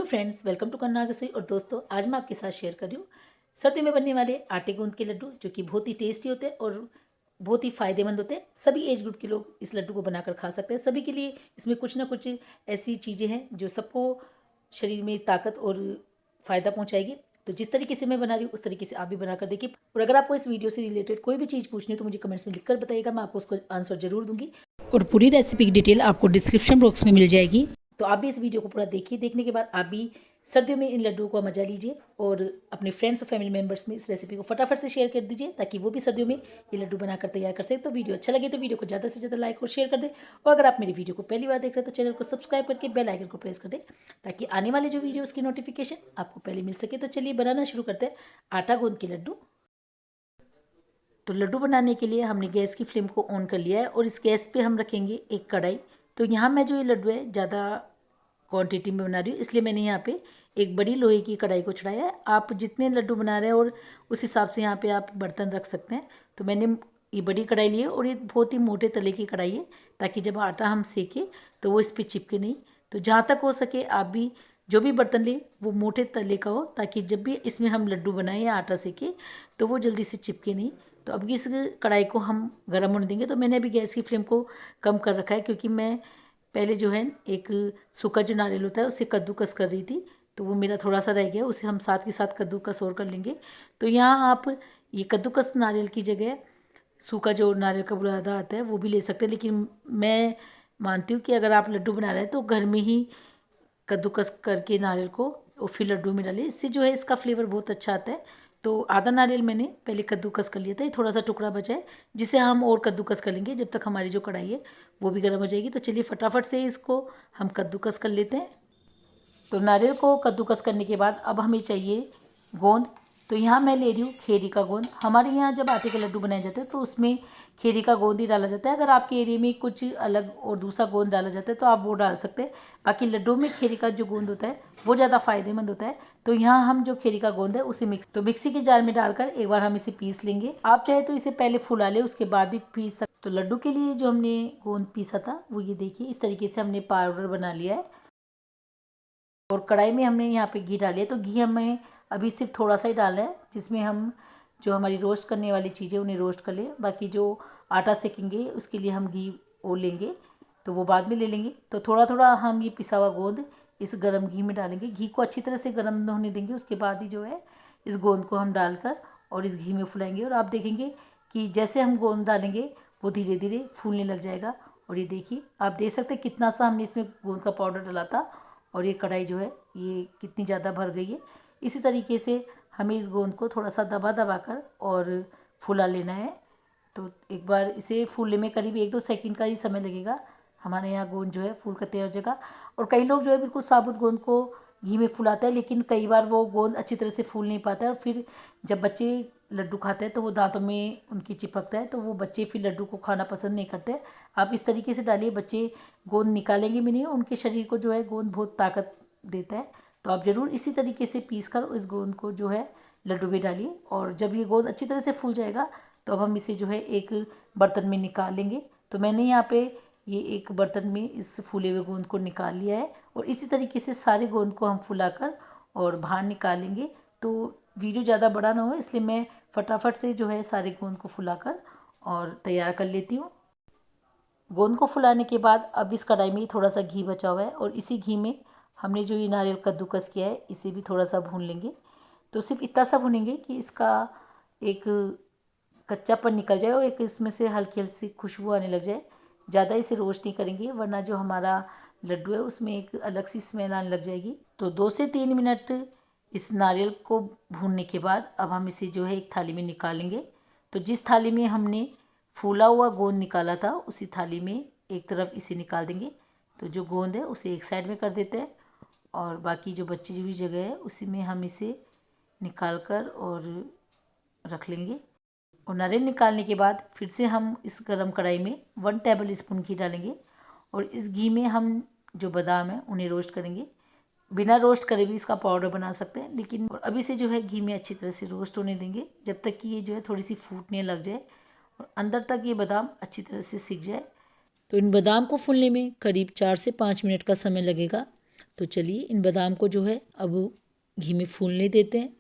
Friends, welcome to कन्नाज रसोई। और दोस्तों, आज मैं आपके साथ शेयर कर रही हूँ सर्दी में बनने वाले आटे गूंद के लड्डू, जो कि बहुत ही टेस्टी होते हैं और बहुत ही फ़ायदेमंद होते हैं। सभी एज ग्रुप के लोग इस लड्डू को बनाकर खा सकते हैं। सभी के लिए इसमें कुछ ना कुछ ऐसी चीज़ें हैं जो सबको शरीर में ताकत और फ़ायदा पहुँचाएगी। तो जिस तरीके से मैं बना रही हूँ उस तरीके से आप भी बनाकर देखिए। और अगर आपको इस वीडियो से रिलेटेड कोई भी चीज़ पूछनी है तो मुझे कमेंट्स में लिखकर बताइएगा, मैं आपको उसको आंसर ज़रूर दूँगी। और पूरी रेसिपी की डिटेल आपको डिस्क्रिप्शन बॉक्स में मिल जाएगी। तो आप भी इस वीडियो को पूरा देखिए। देखने के बाद आप भी सर्दियों में इन लड्डुओं का मजा लीजिए और अपने फ्रेंड्स और फैमिली मेंबर्स में इस रेसिपी को फटाफट से शेयर कर दीजिए, ताकि वो भी सर्दियों में ये लड्डू बनाकर तैयार कर सके। तो वीडियो अच्छा लगे तो वीडियो को ज़्यादा से ज़्यादा लाइक और शेयर कर दें। और अगर आप मेरी वीडियो को पहली बार देख रहे हैं तो चैनल को सब्सक्राइब करके बेल आइकन को प्रेस कर दें, ताकि आने वाले जो वीडियोज़ की नोटिफिकेशन आपको पहले मिल सके। तो चलिए बनाना शुरू करते हैं आटा गूंद के लड्डू। तो लड्डू बनाने के लिए हमने गैस की फ्लेम को ऑन कर लिया है और इस गैस पे हम रखेंगे एक कढ़ाई। तो यहाँ मैं जो ये लड्डू है ज़्यादा क्वांटिटी में बना रही हूँ, इसलिए मैंने यहाँ पे एक बड़ी लोहे की कढ़ाई को चढ़ाया है। आप जितने लड्डू बना रहे हैं और उस हिसाब से यहाँ पे आप बर्तन रख सकते हैं। तो मैंने ये बड़ी कढ़ाई ली है और ये बहुत ही मोटे तले की कढ़ाई है, ताकि जब आटा हम सेकें तो वो इस पर चिपके नहीं। तो जहाँ तक हो सके आप भी जो भी बर्तन लें वो मोटे तले का हो, ताकि जब भी इसमें हम लड्डू बनाएं या आटा सेकें तो वो जल्दी से चिपके नहीं। तो अब इस कढ़ाई को हम गर्म होने देंगे। तो मैंने अभी गैस की फ्लेम को कम कर रखा है, क्योंकि मैं पहले जो है एक सूखा जो नारियल होता है उसे कद्दूकस कर रही थी। तो वो मेरा थोड़ा सा रह गया, उसे हम साथ के साथ कद्दूकस और कर लेंगे। तो यहाँ आप ये कद्दूकस नारियल की जगह सूखा जो नारियल का बुरादा आता है वो भी ले सकते हैं, लेकिन मैं मानती हूँ कि अगर आप लड्डू बना रहे हैं तो घर में ही कद्दूकस करके नारियल को और फिर लड्डू में डालें। इससे जो है इसका फ्लेवर बहुत अच्छा आता है। तो आधा नारियल मैंने पहले कद्दूकस कर लिया था, ये थोड़ा सा टुकड़ा बचा है जिसे हम और कद्दूकस कर लेंगे जब तक हमारी जो कढ़ाई है वो भी गर्म हो जाएगी। तो चलिए फटाफट से इसको हम कद्दूकस कर लेते हैं। तो नारियल को कद्दूकस करने के बाद अब हमें चाहिए गोंद। तो यहाँ मैं ले रही हूँ खेरी का गोंद। हमारे यहाँ जब आटे के लड्डू बनाए जाते हैं तो उसमें खेरी का गोंद ही डाला जाता है। अगर आपके एरिया में कुछ अलग और दूसरा गोंद डाला जाता है तो आप वो डाल सकते हैं। बाकी लड्डू में खेरी का जो गोंद होता है वो ज़्यादा फ़ायदेमंद होता है। तो यहाँ हम जो खेरी का गोंद है उसे मिक्सी के जार में डालकर एक बार हम इसे पीस लेंगे। आप चाहे तो इसे पहले फुला ले, उसके बाद भी पीस सकते। तो लड्डू के लिए जो हमने गोंद पीसा था वो ये देखिए, इस तरीके से हमने पाउडर बना लिया है। और कढ़ाई में हमने यहाँ पे घी डाली है। तो घी हमें अभी सिर्फ थोड़ा सा ही डालना है, जिसमें हम जो हमारी रोस्ट करने वाली चीज़ें उन्हें रोस्ट कर लें। बाकी जो आटा सेकेंगे उसके लिए हम घी और लेंगे, तो वो बाद में ले लेंगे। तो थोड़ा थोड़ा हम ये पिसा हुआ गोंद इस गर्म घी में डालेंगे। घी को अच्छी तरह से गर्म होने देंगे, उसके बाद ही जो है इस गोंद को हम डालकर और इस घी में फुलाएंगे। और आप देखेंगे कि जैसे हम गोंद डालेंगे वो धीरे धीरे फूलने लग जाएगा। और ये देखिए, आप देख सकते हैं कितना सा हमने इसमें गोंद का पाउडर डाला था और ये कढ़ाई जो है ये कितनी ज़्यादा भर गई है। इसी तरीके से हमें इस गोंद को थोड़ा सा दबा दबा कर और फुला लेना है। तो एक बार इसे फूलने में करीब 1-2 सेकंड का ही समय लगेगा। हमारे यहाँ गोंद जो है फूल कर तैयार हो जाएगा। और कई लोग जो है बिल्कुल साबुत गोंद को घी में फुलाते हैं, लेकिन कई बार वो गोंद अच्छी तरह से फूल नहीं पाता है और फिर जब बच्चे लड्डू खाते हैं तो वो दांतों में उनकी चिपकता है, तो वो बच्चे फिर लड्डू को खाना पसंद नहीं करते। आप इस तरीके से डालिए, बच्चे गोंद निकालेंगे भी नहीं, उनके शरीर को जो है गोंद बहुत ताकत देता है। तो आप ज़रूर इसी तरीके से पीस कर इस गोंद को जो है लड्डू में डालिए। और जब ये गोंद अच्छी तरह से फूल जाएगा तो अब हम इसे जो है एक बर्तन में निकाल लेंगे। तो मैंने यहाँ पे ये एक बर्तन में इस फूले हुए गोंद को निकाल लिया है। और इसी तरीके से सारे गोंद को हम फुलाकर और बाहर निकालेंगे। तो वीडियो ज़्यादा बड़ा ना हो, इसलिए मैं फटाफट से जो है सारे गोंद को फुलाकर और तैयार कर लेती हूँ। गोंद को फुलाने के बाद अब इस कढ़ाई में थोड़ा सा घी बचा हुआ है और इसी घी में हमने जो ये नारियल कद्दूकस किया है इसे भी थोड़ा सा भून लेंगे। तो सिर्फ इतना सा भूनेंगे कि इसका एक कच्चापन निकल जाए और एक इसमें से हल्की हल्की खुशबू आने लग जाए। ज़्यादा इसे रोस्ट नहीं करेंगे, वरना जो हमारा लड्डू है उसमें एक अलग सी स्मेल आने लग जाएगी। तो 2 से 3 मिनट इस नारियल को भूनने के बाद अब हम इसे जो है एक थाली में निकालेंगे। तो जिस थाली में हमने फूला हुआ गोंद निकाला था उसी थाली में एक तरफ इसे निकाल देंगे। तो जो गोंद है उसे एक साइड में कर देते हैं और बाकी जो बची हुई जगह है उसी में हम इसे निकाल कर और रख लेंगे। और नारियल निकालने के बाद फिर से हम इस गरम कढ़ाई में 1 टेबल स्पून घी डालेंगे और इस घी में हम जो बादाम है उन्हें रोस्ट करेंगे। बिना रोस्ट करे भी इसका पाउडर बना सकते हैं, लेकिन अभी से जो है घी में अच्छी तरह से रोस्ट होने देंगे जब तक कि ये जो है थोड़ी सी फूटने लग जाए और अंदर तक ये बादाम अच्छी तरह से सीख जाए। तो इन बादाम को फूलने में करीब 4 से 5 मिनट का समय लगेगा। तो चलिए इन बादाम को जो है अब घी में फूलने देते हैं।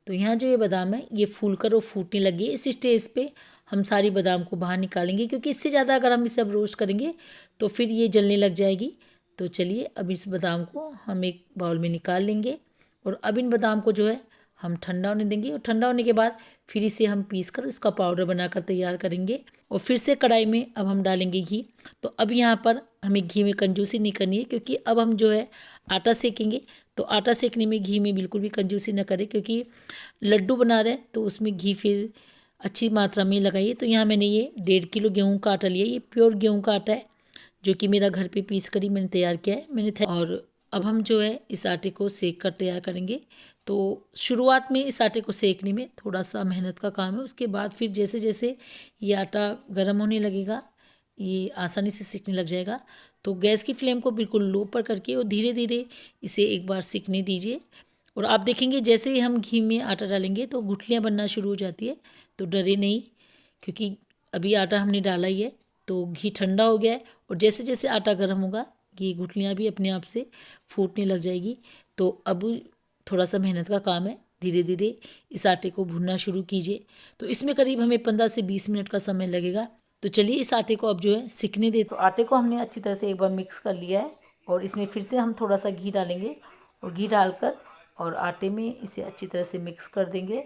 तो यहाँ जो ये बादाम है ये फूल कर और फूटने लगी है। इस स्टेज पे हम सारी बादाम को बाहर निकालेंगे, क्योंकि इससे ज़्यादा अगर हम इसे अब रोस्ट करेंगे तो फिर ये जलने लग जाएगी। तो चलिए अब इस बादाम को हम एक बाउल में निकाल लेंगे और अब इन बादाम को जो है हम ठंडा होने देंगे और ठंडा होने के बाद फिर इसे हम पीस कर उसका पाउडर बनाकर तैयार करेंगे। और फिर से कढ़ाई में अब हम डालेंगे घी। तो अब यहाँ पर हमें घी में कंजूसी नहीं करनी है, क्योंकि अब हम जो है आटा सेकेंगे। तो आटा सेकने में घी में बिल्कुल भी कंजूसी न करें, क्योंकि लड्डू बना रहे हैं तो उसमें घी फिर अच्छी मात्रा में लगाइए। तो यहाँ मैंने ये 1.5 किलो गेहूँ का आटा लिया। ये प्योर गेहूँ का आटा है जो कि मेरा घर पे पीस कर ही मैंने तैयार किया है। और अब हम जो है इस आटे को सेक कर तैयार करेंगे। तो शुरुआत में इस आटे को सेकने में थोड़ा सा मेहनत का काम है, उसके बाद फिर जैसे जैसे ये आटा गर्म होने लगेगा ये आसानी से सिकने लग जाएगा। तो गैस की फ्लेम को बिल्कुल लो पर करके और धीरे धीरे इसे एक बार सिकने दीजिए। और आप देखेंगे जैसे ही हम घी में आटा डालेंगे तो गुठलियाँ बनना शुरू हो जाती है। तो डरे नहीं, क्योंकि अभी आटा हमने डाला ही है। तो घी ठंडा हो गया है और जैसे जैसे आटा गर्म होगा ये गुठलियाँ भी अपने आप से फूटने लग जाएगी। तो अब थोड़ा सा मेहनत का काम है, धीरे धीरे इस आटे को भूनना शुरू कीजिए। तो इसमें करीब हमें 15 से 20 मिनट का समय लगेगा। तो चलिए इस आटे को अब जो है सिकने दे। तो आटे को हमने अच्छी तरह से एक बार मिक्स कर लिया है और इसमें फिर से हम थोड़ा सा घी डालेंगे और घी डालकर और आटे में इसे अच्छी तरह से मिक्स कर देंगे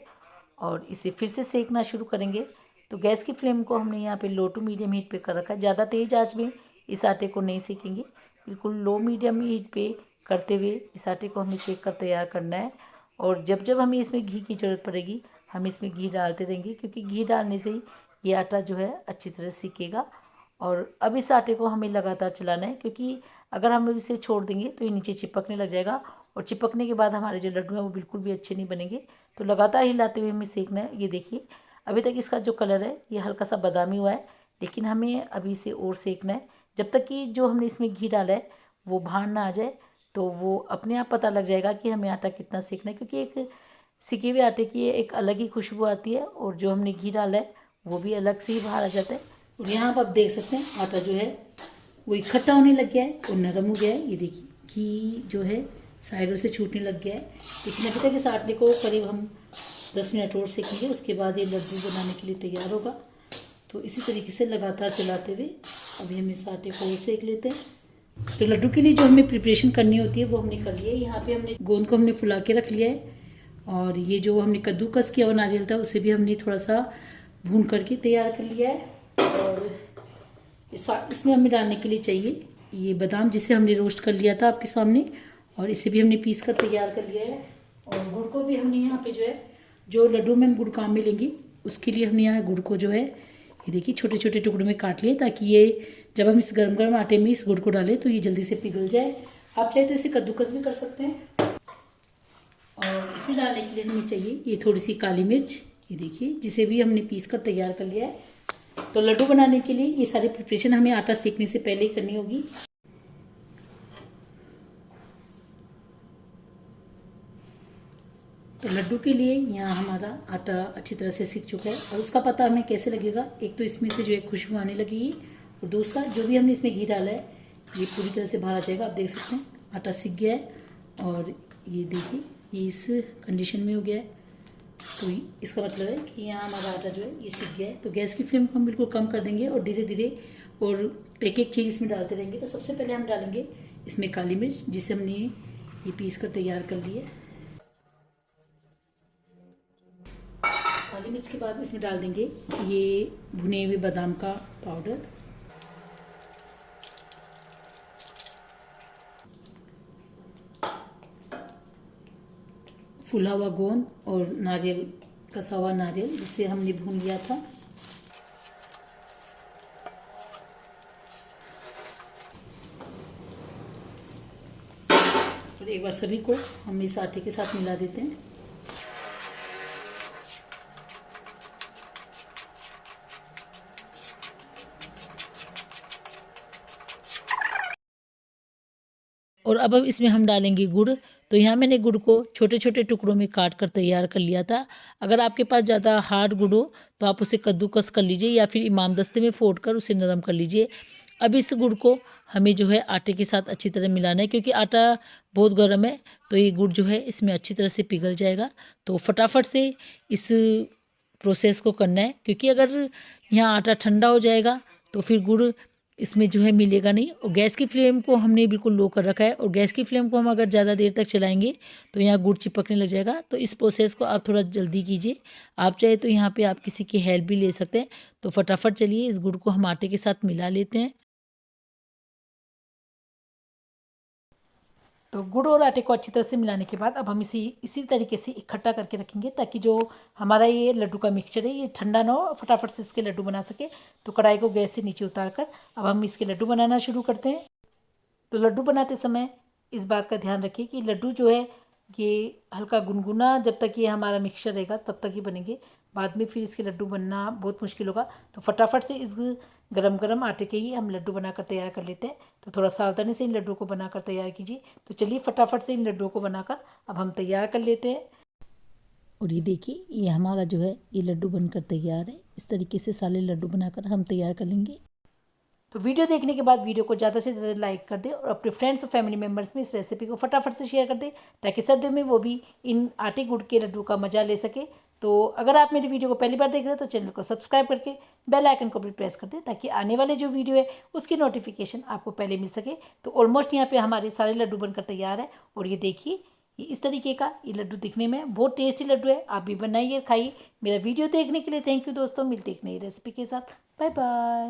और इसे फिर से सेकना शुरू करेंगे। तो गैस की फ्लेम को हमने यहाँ पे लो टू मीडियम हीट पे कर रखा है। ज़्यादा तेज़ आंच में इस आटे को नहीं सेकेंगे, बिल्कुल लो मीडियम हीट पे करते हुए इस आटे को हमें सेक कर तैयार करना है। और जब जब हमें इसमें घी की ज़रूरत पड़ेगी हम इसमें घी डालते रहेंगे, क्योंकि घी डालने से ही ये आटा जो है अच्छी तरह सीखेगा। और अब इस आटे को हमें लगातार चलाना है, क्योंकि अगर हम इसे छोड़ देंगे तो ये नीचे चिपकने लग जाएगा और चिपकने के बाद हमारे जो लड्डू हैं वो बिल्कुल भी अच्छे नहीं बनेंगे। तो लगातार हिलाते हुए हमें सेकना है। ये देखिए अभी तक इसका जो कलर है ये हल्का सा बादामी हुआ है, लेकिन हमें अभी इसे और सेकना है जब तक कि जो हमने इसमें घी डाला है वो बाहर ना आ जाए। तो वो अपने आप पता लग जाएगा कि हमें आटा कितना सेकना है, क्योंकि एक सिके हुए आटे की एक अलग ही खुशबू आती है और जो हमने घी डाला है वो भी अलग से ही बाहर आ जाता है। और यहाँ पर आप देख सकते हैं आटा जो है वो इकट्ठा होने लग गया है और नरम हो गया है। ये देखिए घी जो है साइडों से छूटने लग गया है। लेकिन अभी तक इस आटे को करीब हम 10 मिनट और सेकेंगे, उसके बाद ये लड्डू बनाने के लिए तैयार होगा। तो इसी तरीके से लगातार चलाते हुए अभी हम इस आटे को और सेक लेते हैं। तो लड्डू के लिए जो हमें प्रिपरेशन करनी होती है वो हमने कर लिया है। यहाँ पे हमने गोंद को हमने फुला के रख लिया है और ये जो हमने कद्दूकस किया हुआ नारियल था उसे भी हमने थोड़ा सा भून करके तैयार कर लिया है। और इसमें हमें डालने के लिए चाहिए ये बादाम जिसे हमने रोस्ट कर लिया था आपके सामने, और इसे भी हमने पीस कर तैयार कर लिया है। और गुड़ को भी हमने यहाँ पे जो है जो लड्डू में हम गुड़ काम में लेंगे उसके लिए हमने यहाँ गुड़ को जो है ये देखिए छोटे छोटे टुकड़ों में काट लिए, ताकि ये जब हम इस गर्म गर्म आटे में इस गुड़ को डालें तो ये जल्दी से पिघल जाए। आप चाहे तो इसे कद्दूकस भी कर सकते हैं। और इसमें डालने के लिए हमें चाहिए ये थोड़ी सी काली मिर्च, ये देखिए जिसे भी हमने पीस कर तैयार कर लिया है। तो लड्डू बनाने के लिए ये सारी प्रिपरेशन हमें आटा सेकने से पहले ही करनी होगी। तो लड्डू के लिए यहाँ हमारा आटा अच्छी तरह से सीख चुका है और उसका पता हमें कैसे लगेगा, एक तो इसमें से जो है खुशबू आने लगेगी और दूसरा जो भी हमने इसमें घी डाला है ये पूरी तरह से बाहर आ जाएगा। आप देख सकते हैं आटा सीख गया है और ये देखिए ये इस कंडीशन में हो गया है। तो इसका मतलब है कि यहाँ हमारा आटा जो है ये सीख गया है। तो गैस की फ्लेम को हम बिल्कुल कम कर देंगे और धीरे धीरे और एक एक चीज़ इसमें डालते रहेंगे। तो सबसे पहले हम डालेंगे इसमें काली मिर्च जिसे हमने ये पीस कर तैयार कर ली है। काली मिर्च के बाद इसमें डाल देंगे ये भुने हुए बादाम का पाउडर, फूला हुआ गोंद और नारियल, कसा हुआ नारियल जिसे हमने भून लिया था। और एक बार सभी को हम इस आटे के साथ मिला देते हैं। और अब इसमें हम डालेंगे गुड़। तो यहाँ मैंने गुड़ को छोटे छोटे टुकड़ों में काट कर तैयार कर लिया था। अगर आपके पास ज़्यादा हार्ड गुड़ हो तो आप उसे कद्दूकस कर लीजिए या फिर इमामदस्ते में फोड़ कर उसे नरम कर लीजिए। अब इस गुड़ को हमें जो है आटे के साथ अच्छी तरह मिलाना है, क्योंकि आटा बहुत गर्म है तो ये गुड़ जो है इसमें अच्छी तरह से पिघल जाएगा। तो फटाफट से इस प्रोसेस को करना है, क्योंकि अगर यहाँ आटा ठंडा हो जाएगा तो फिर गुड़ इसमें जो है मिलेगा नहीं। और गैस की फ्लेम को हमने बिल्कुल लो कर रखा है, और गैस की फ्लेम को हम अगर ज़्यादा देर तक चलाएंगे तो यहाँ गुड़ चिपकने लग जाएगा। तो इस प्रोसेस को आप थोड़ा जल्दी कीजिए। आप चाहे तो यहाँ पे आप किसी की हेल्प भी ले सकते हैं। तो फटाफट चलिए इस गुड़ को हम आटे के साथ मिला लेते हैं। तो गुड़ और आटे को अच्छी तरह से मिलाने के बाद अब हम इसी तरीके से इकट्ठा करके रखेंगे, ताकि जो हमारा ये लड्डू का मिक्सचर है ये ठंडा ना हो, फटाफट से इसके लड्डू बना सके। तो कढ़ाई को गैस से नीचे उतार कर अब हम इसके लड्डू बनाना शुरू करते हैं। तो लड्डू बनाते समय इस बात का ध्यान रखिए कि लड्डू जो है ये हल्का गुनगुना जब तक ये हमारा मिक्सचर रहेगा तब तक ही बनेंगे। बाद में फिर इसके लड्डू बनना बहुत मुश्किल होगा। तो फटाफट से इस गरम गरम आटे के ही हम लड्डू बनाकर तैयार कर लेते हैं। तो थोड़ा सावधानी से इन लड्डू को बनाकर तैयार कीजिए। तो चलिए फटाफट से इन लड्डुओं को बनाकर अब हम तैयार कर लेते हैं। और ये देखिए ये हमारा जो है ये लड्डू बनकर तैयार है। इस तरीके से सारे लड्डू बनाकर हम तैयार कर लेंगे। तो वीडियो देखने के बाद वीडियो को ज़्यादा से ज़्यादा लाइक कर दे और अपने फ्रेंड्स और फैमिली मेम्बर्स में इस रेसिपी को फटाफट से शेयर कर दे, ताकि सर्दियों में वो भी इन आटे गुड़ के लड्डू का मज़ा ले सके। तो अगर आप मेरी वीडियो को पहली बार देख रहे हैं तो चैनल को सब्सक्राइब करके बेल आइकन को भी प्रेस कर दें, ताकि आने वाले जो वीडियो है उसकी नोटिफिकेशन आपको पहले मिल सके। तो ऑलमोस्ट यहाँ पे हमारे सारे लड्डू बनकर तैयार है। और ये देखिए ये इस तरीके का ये लड्डू दिखने में बहुत टेस्टी लड्डू है। आप भी बनाइए, खाइए। मेरा वीडियो देखने के लिए थैंक यू दोस्तों। मिलते एक नई रेसिपी के साथ। Bye bye.